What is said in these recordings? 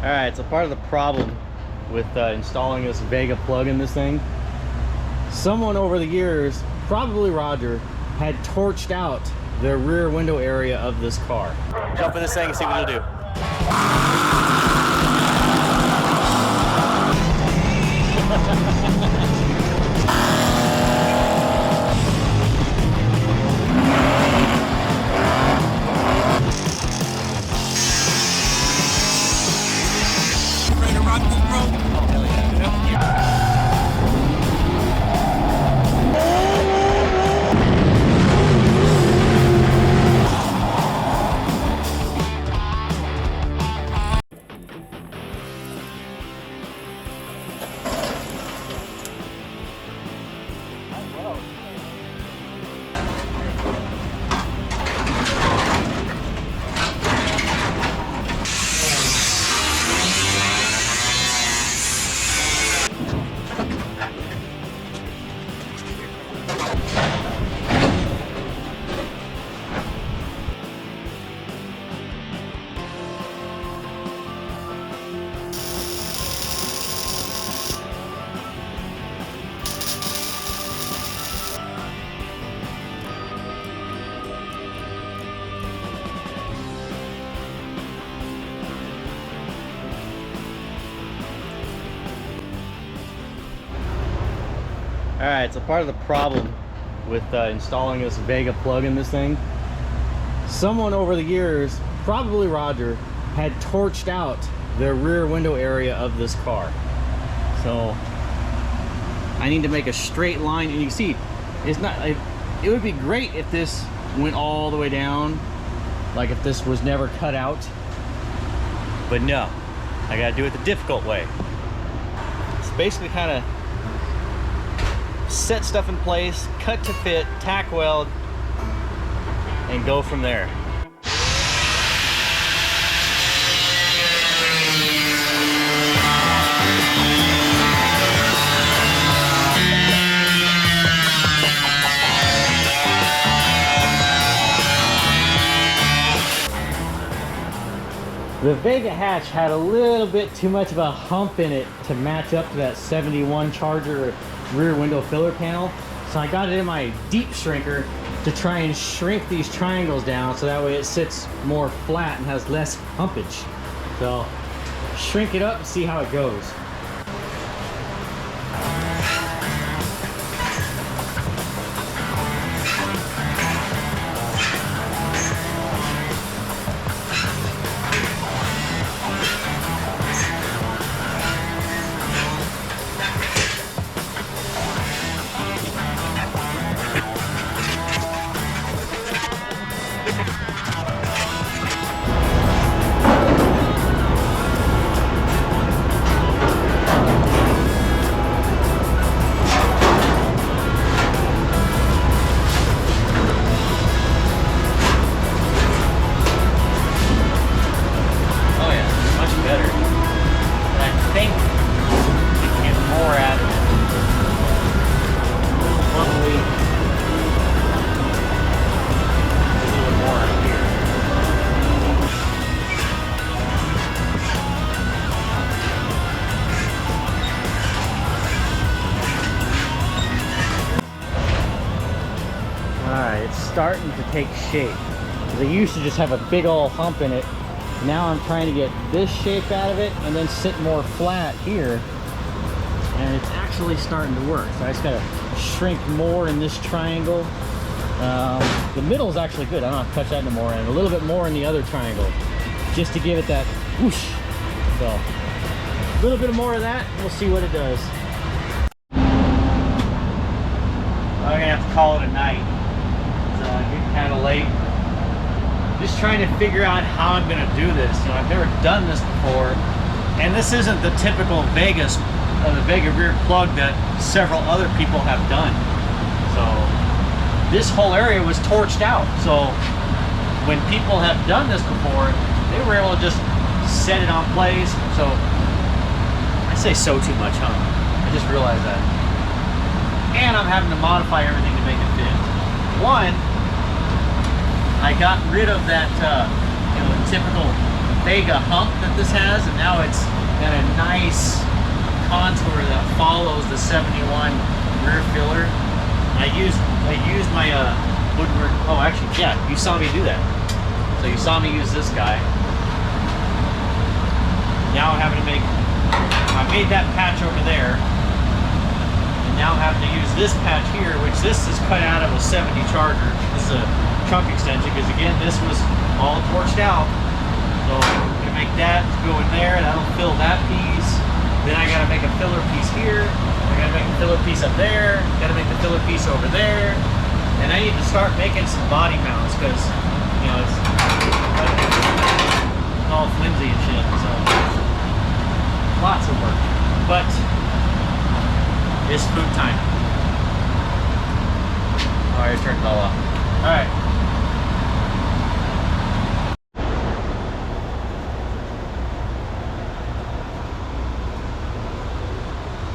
Alright, so part of the problem with installing this Vega plug in this thing, someone over the years, probably Roger, had torched out the rear window area of this car. Jump in this thing and see what it'll do. Ready to rock this, bro? Oh, hell yeah. Alright, so part of the problem with installing this Vega plug in this thing, someone over the years, probably Roger, had torched out the rear window area of this car. So I need to make a straight line, and you can see it's not, it would be great if this went all the way down, like if this was never cut out, but no, I gotta do it the difficult way. It's basically kind of set stuff in place, cut to fit, tack weld, and go from there. The Vega hatch had a little bit too much of a hump in it to match up to that 71 Charger rear window filler panel. So I got it in my deep shrinker to try and shrink these triangles down so that way it sits more flat and has less humpage. So shrink it up and see how it goes. Starting to take shape. They used to just have a big old hump in it. Now I'm trying to get this shape out of it and then sit more flat here, and it's actually starting to work. So I just gotta shrink more in this triangle. The middle is actually good. I don't have to touch that anymore, and a little bit more in the other triangle just to give it that whoosh. So a little bit more of that, we'll see what it does. I'm gonna have to call it a night. Getting kind of late. Just trying to figure out how I'm going to do this. You know, I've never done this before, and this isn't the typical the Vega rear plug that several other people have done. So this whole area was torched out. So when people have done this before, they were able to just set it on place. So I say so too much, huh? I just realized that. And I'm having to modify everything to make it fit. One, I got rid of that, you know, typical Vega hump that this has, and now it's got a nice contour that follows the 71 rear filler. I used my woodwork. Oh, actually, yeah, you saw me do that. So you saw me use this guy. Now I'm having to make. I made that patch over there, and now I'm having to use this patch here, which this is cut out of a 70 Charger. This is a trunk extension because again, this was all torched out. So I'm gonna make that go in there. That'll fill that piece. Then I gotta make a filler piece here. I gotta make a filler piece up there. Gotta make the filler piece over there. And I need to start making some body mounts because, you know, it's all flimsy and shit. So lots of work, but it's food time. Oh, I turned it all off. All right.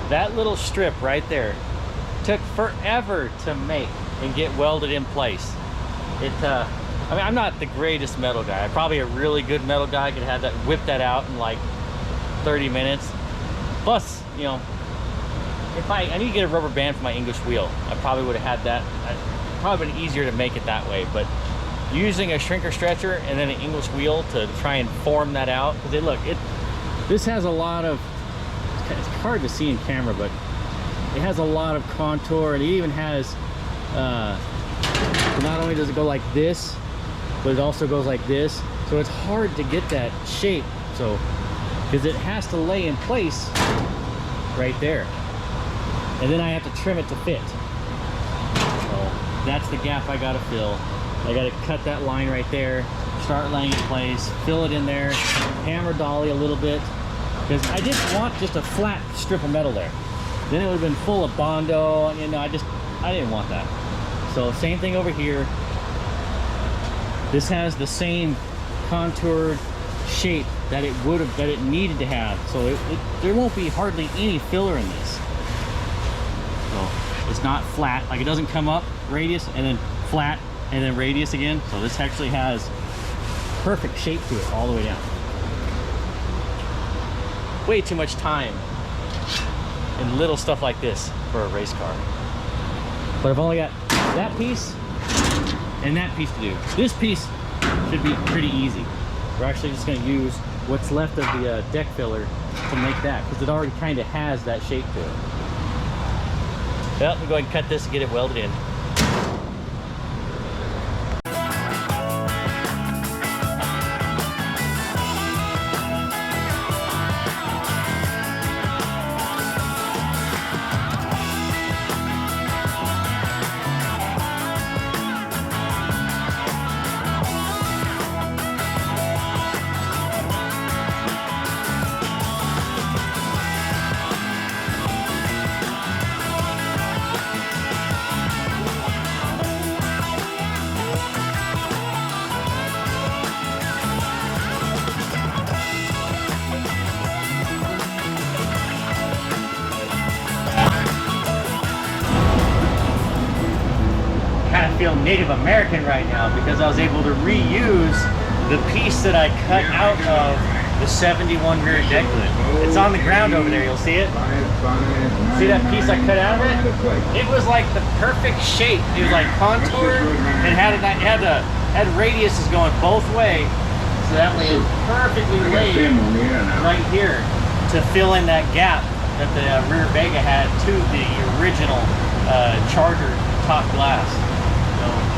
That little strip right there took forever to make and get welded in place. I mean, I'm not the greatest metal guy. Probably a really good metal guy could have that, whip that out in like 30 minutes. Plus, you know, if I need to get a rubber band for my English wheel, I probably would have had that. Probably been easier to make it that way, but using a shrinker stretcher and then an English wheel to try and form that out, because this has a lot of, it's hard to see in camera, but it has a lot of contour, and it even has not only does it go like this, but it also goes like this, so it's hard to get that shape, so because it has to lay in place right there, and then I have to trim it to fit. So that's the gap I gotta fill. I gotta cut that line right there, start laying it in place, fill it in there, hammer dolly a little bit, because I didn't want just a flat strip of metal there. Then it would have been full of Bondo, and you know, I didn't want that. So same thing over here. This has the same contoured shape that it needed to have. So there won't be hardly any filler in this. So it's not flat, like it doesn't come up radius and then flat and then radius again. So this actually has perfect shape to it all the way down. Way too much time in little stuff like this for a race car. But I've only got that piece and that piece to do. This piece should be pretty easy. We're actually just going to use what's left of the deck filler to make that, because it already kind of has that shape to it. Well, we'll go ahead and cut this and get it welded in. Feel Native American right now because I was able to reuse the piece that I cut out of the 71 rear deck lid. It's on the ground over there, you'll see it. See that piece I cut out of it? It was like the perfect shape. It was like contoured and had radiuses going both ways, so that way it's perfectly laid right here to fill in that gap that the rear Vega had to the original Charger top glass.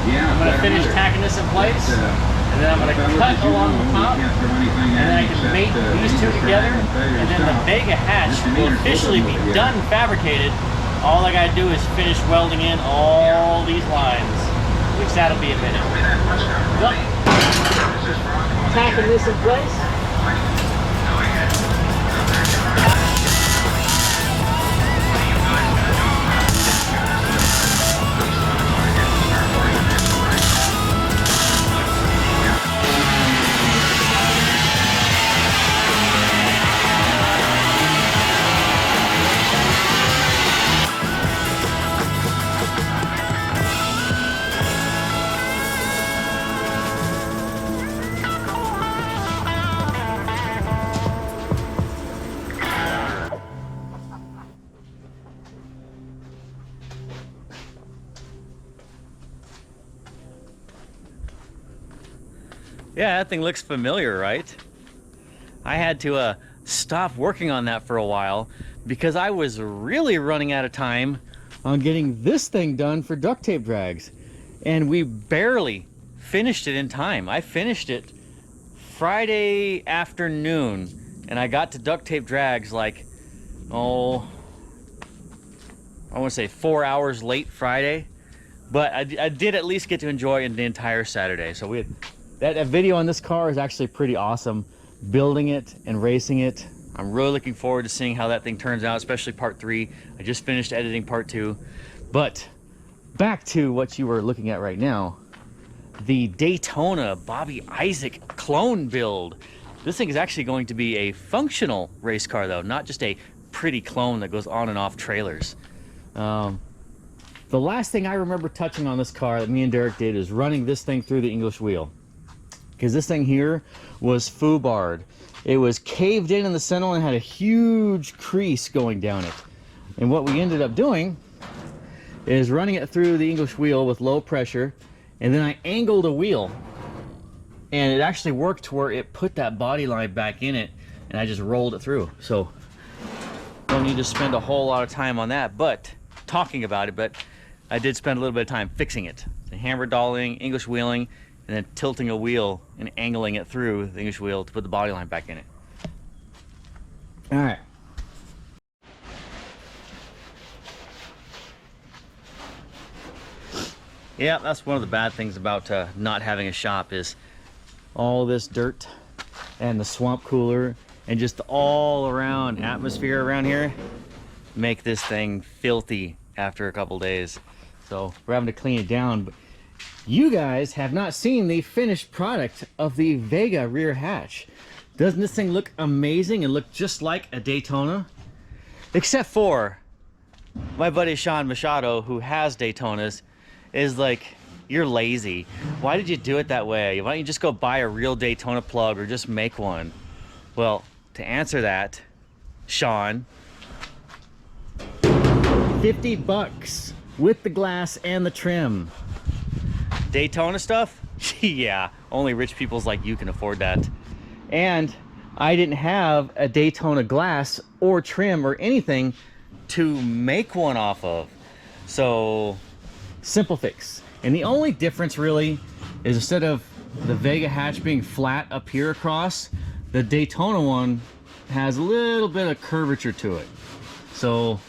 I'm going to finish tacking this in place, and then I'm going to cut along the top, and then I can mate these two together, and then the Vega hatch will officially be done fabricated. All I got to do is finish welding in all these lines, which that'll be a minute. So, tacking this in place. Yeah, that thing looks familiar, right? I had to stop working on that for a while because I was really running out of time on getting this thing done for duct tape drags. And we barely finished it in time. I finished it Friday afternoon and I got to duct tape drags like, oh, I want to say 4 hours late Friday. But I did at least get to enjoy the entire Saturday. So we had, that video on this car is actually pretty awesome. Building it and racing it. I'm really looking forward to seeing how that thing turns out, especially part 3. I just finished editing part 2. But back to what you were looking at right now. The Daytona Bobby Isaac clone build. This thing is actually going to be a functional race car though, not just a pretty clone that goes on and off trailers. The last thing I remember touching on this car that me and Derek did is running this thing through the English wheel. Because this thing here was foobarred. It was caved in the center and had a huge crease going down it. And what we ended up doing is running it through the English wheel with low pressure, and then I angled a wheel. And it actually worked to where it put that body line back in it, and I just rolled it through. So, don't need to spend a whole lot of time on that, but talking about it, but I did spend a little bit of time fixing it. The hammer dolling, English wheeling, and then tilting a wheel and angling it through the English wheel to put the body line back in it. All right. Yeah, that's one of the bad things about not having a shop is all this dirt and the swamp cooler and just all around atmosphere around here make this thing filthy after a couple days. So we're having to clean it down. But you guys have not seen the finished product of the Vega rear hatch. Doesn't this thing look amazing and look just like a Daytona? Except for my buddy Sean Machado, who has Daytonas, is like, you're lazy. Why did you do it that way? Why don't you just go buy a real Daytona plug or just make one? Well, to answer that, Sean, 50 bucks with the glass and the trim. Daytona stuff? Yeah, only rich peoples like you can afford that. And I didn't have a Daytona glass or trim or anything to make one off of. So, simple fix. And the only difference really is instead of the Vega hatch being flat up here across, the Daytona one has a little bit of curvature to it. So,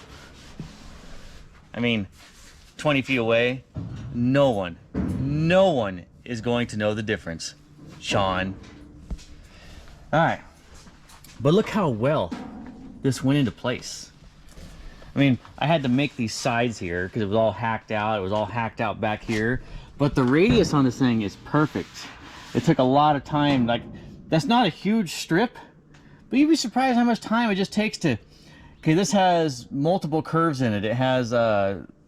I mean, 20 feet away, no one is going to know the difference. Sean. All right, but look how well this went into place. I mean, I had to make these sides here because it was all hacked out. It was all hacked out back here, but the radius on this thing is perfect. It took a lot of time. Like, that's not a huge strip, but you'd be surprised how much time it just takes to, okay, this has multiple curves in it. It has,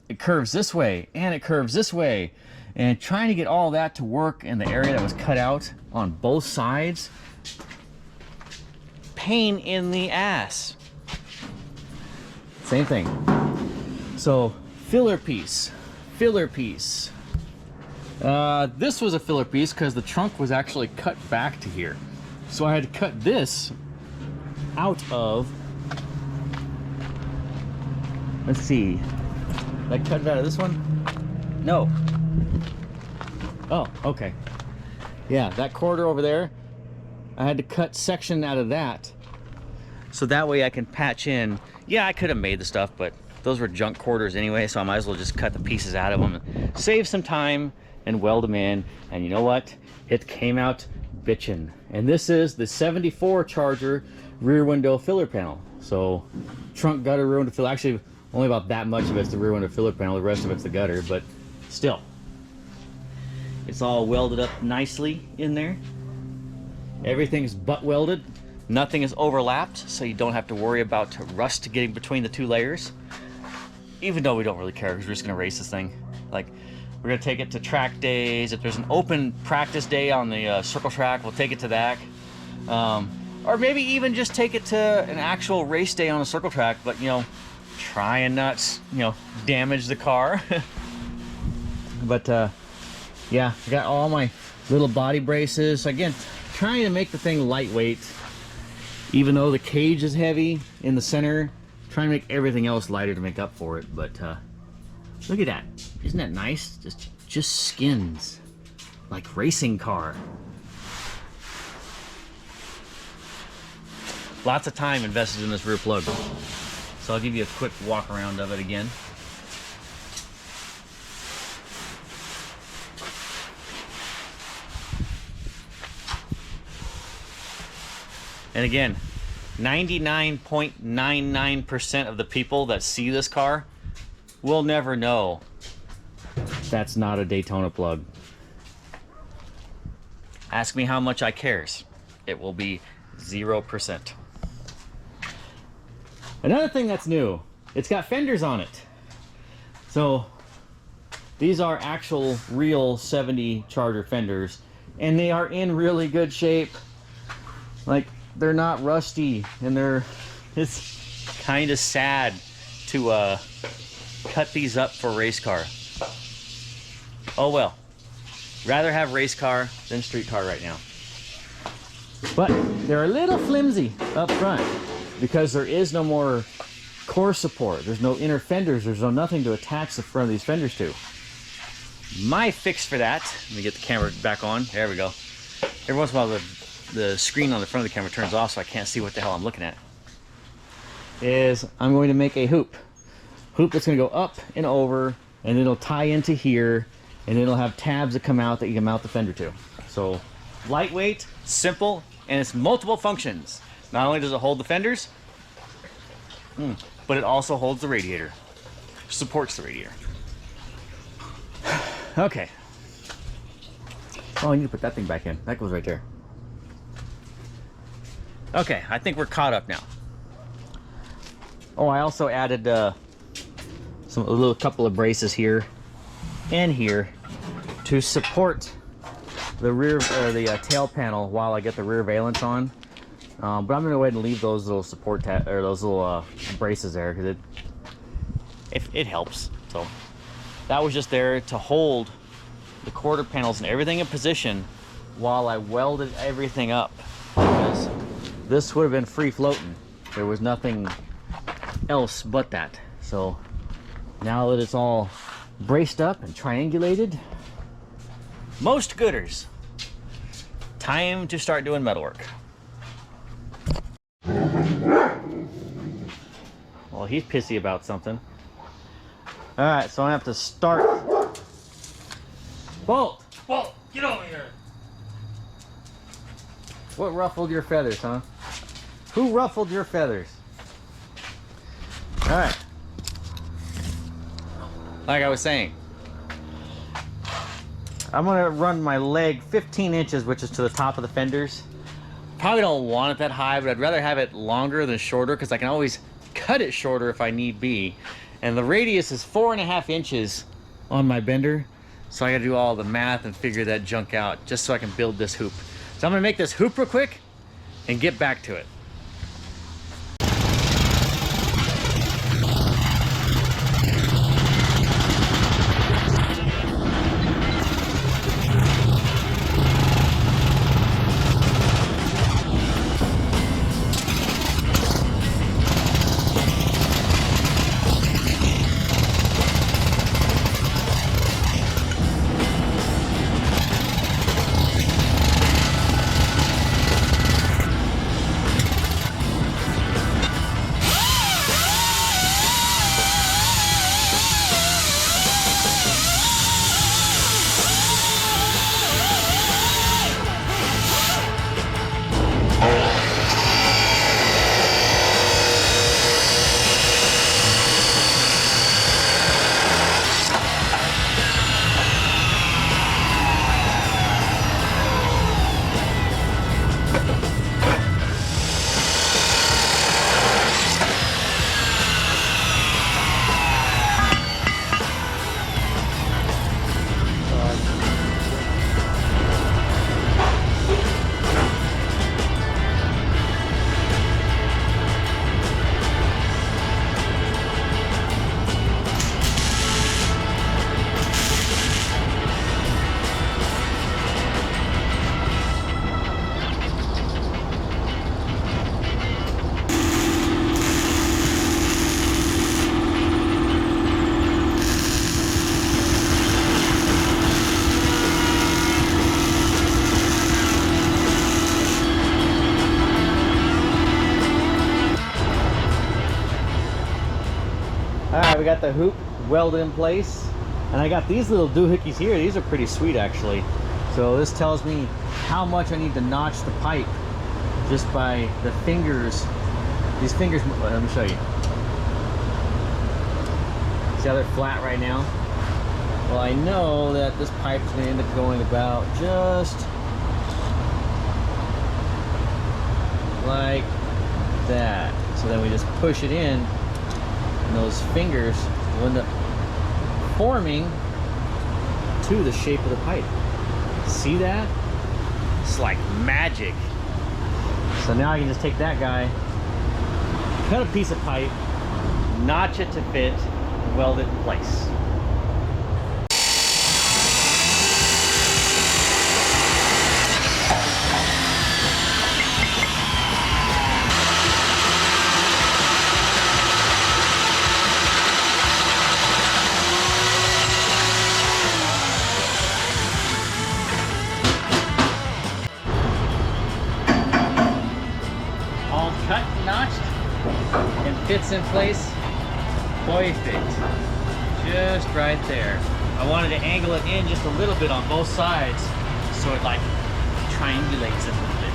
it curves this way and it curves this way. And trying to get all that to work in the area that was cut out on both sides, pain in the ass. Same thing. So, filler piece. This was a filler piece because the trunk was actually cut back to here. So I had to cut this out of, let's see, did I cut it out of this one? No. Oh, okay. Yeah, that corridor over there, I had to cut section out of that. So that way I can patch in. Yeah, I could have made the stuff, but those were junk quarters anyway, so I might as well just cut the pieces out of them and save some time and weld them in. And you know what? It came out bitchin'. And this is the 74 Charger rear window filler panel. So trunk, gutter, rear window filler. Actually, only about that much of it's the rear window filler panel. The rest of it's the gutter, but still. It's all welded up nicely in there. Everything's butt welded. Nothing is overlapped, so you don't have to worry about rust getting between the two layers. Even though we don't really care, because we're just gonna race this thing. Like, we're gonna take it to track days. If there's an open practice day on the circle track, we'll take it to that. Or maybe even just take it to an actual race day on a circle track, but you know, try and not, you know, damage the car. But yeah, I got all my little body braces. Again, trying to make the thing lightweight, even though the cage is heavy in the center. Trying to make everything else lighter to make up for it. But look at that. Isn't that nice? Just skins, like racing car. Lots of time invested in this rear plug. So I'll give you a quick walk around of it again. And again, 99.99% of the people that see this car will never know that's not a Daytona plug. Ask me how much I cares. It will be 0%. Another thing that's new, it's got fenders on it. So these are actual real 70 Charger fenders, and they are in really good shape. Like, they're not rusty, and it's kind of sad to cut these up for race car. Oh well, rather have race car than street car right now. But they're a little flimsy up front because there is no more core support. There's no inner fenders. There's no nothing to attach the front of these fenders to. My fix for that, let me get the camera back on. There we go. Every once in a while the screen on the front of the camera turns off so I can't see what the hell I'm looking at. Is I'm going to make a hoop that's going to go up and over, and it'll tie into here, and it'll have tabs that come out that you can mount the fender to. So lightweight, simple, and it's multiple functions. Not only does it hold the fenders, but it also holds the radiator, supports the radiator. Okay. Oh, I need to put that thing back in. That goes right there. Okay, I think we're caught up now. Oh, I also added a little couple of braces here and here to support the rear or the tail panel while I get the rear valance on. But I'm gonna go ahead and leave those little support or those little braces there because it helps. So that was just there to hold the quarter panels and everything in position while I welded everything up. Because this would have been free floating. There was nothing else but that. So now that it's all braced up and triangulated, most gooders. Time to start doing metalwork. Well, he's pissy about something. All right, so I have to start. Bolt! Whoa, get over here. What ruffled your feathers, huh? Who ruffled your feathers? All right. Like I was saying, I'm gonna run my leg 15 inches, which is to the top of the fenders. Probably don't want it that high, but I'd rather have it longer than shorter because I can always cut it shorter if I need be. And the radius is 4.5 inches on my bender. So I gotta do all the math and figure that junk out just so I can build this hoop. So I'm gonna make this hoop real quick and get back to it. right, we got the hoop welded in place. And I got these little doohickeys here. These are pretty sweet, actually. So this tells me how much I need to notch the pipe just by the fingers. These fingers, let me show you. See how they're flat right now? Well, I know that this pipe's gonna end up going about just like that. So then we just push it in, and those fingers will end up forming to the shape of the pipe. See that? It's like magic. So now I can just take that guy, cut a piece of pipe, notch it to fit, and weld it in place. Cut and notched and fits in place perfect, just right there. I wanted to angle it in just a little bit on both sides so it like triangulates a little bit.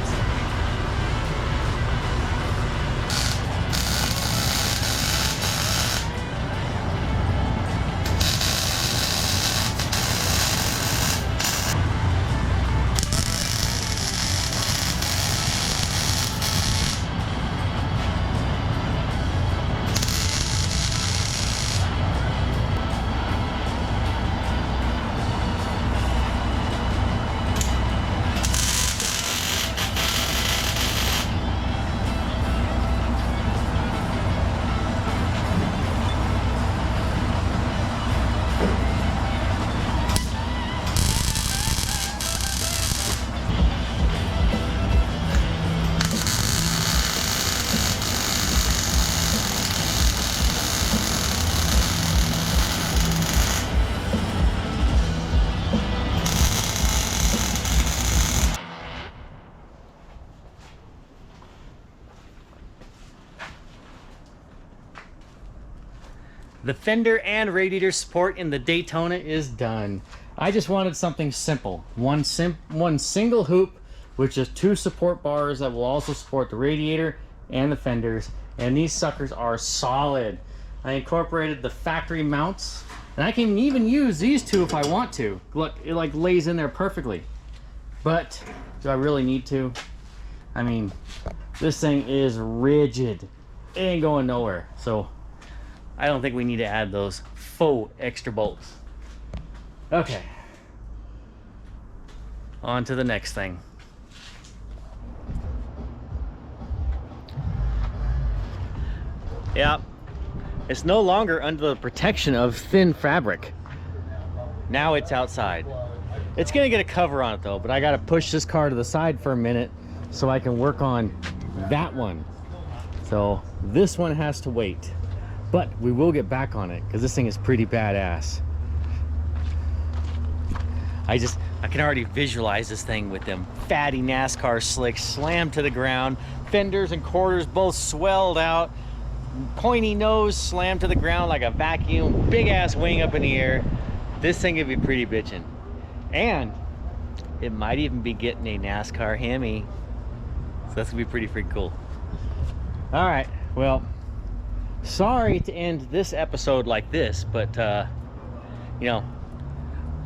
The fender and radiator support in the Daytona is done. I just wanted something simple. One single hoop with just 2 support bars that will also support the radiator and the fenders. And these suckers are solid. I incorporated the factory mounts, and I can even use these 2 if I want to. Look, it like lays in there perfectly. But do I really need to? I mean, this thing is rigid. It ain't going nowhere. So I don't think we need to add those faux extra bolts. Okay. On to the next thing. Yeah. It's no longer under the protection of thin fabric. Now it's outside. It's gonna get a cover on it though, but I gotta push this car to the side for a minute so I can work on that one. So this one has to wait. But we will get back on it because this thing is pretty badass. I can already visualize this thing with them fatty NASCAR slicks slammed to the ground, fenders and quarters both swelled out, pointy nose slammed to the ground like a vacuum, big ass wing up in the air. This thing could be pretty bitchin'. And it might even be getting a NASCAR Hemi. So that's gonna be pretty freaking cool. All right, well, sorry to end this episode like this, but you know,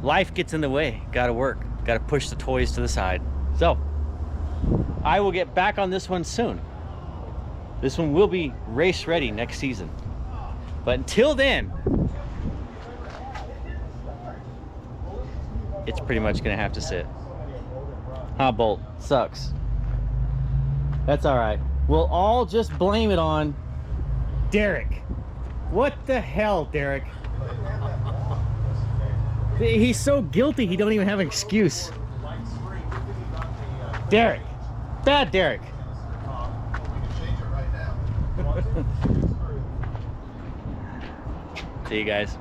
life gets in the way. Gotta work, gotta push the toys to the side. So I will get back on this one soon. This one will be race ready next season, but until then it's pretty much gonna have to sit. Bolt sucks. That's all right. We'll all just blame it on Derek. What the hell, Derek? He's so guilty he don't even have an excuse. Derek. Bad Derek. See you guys.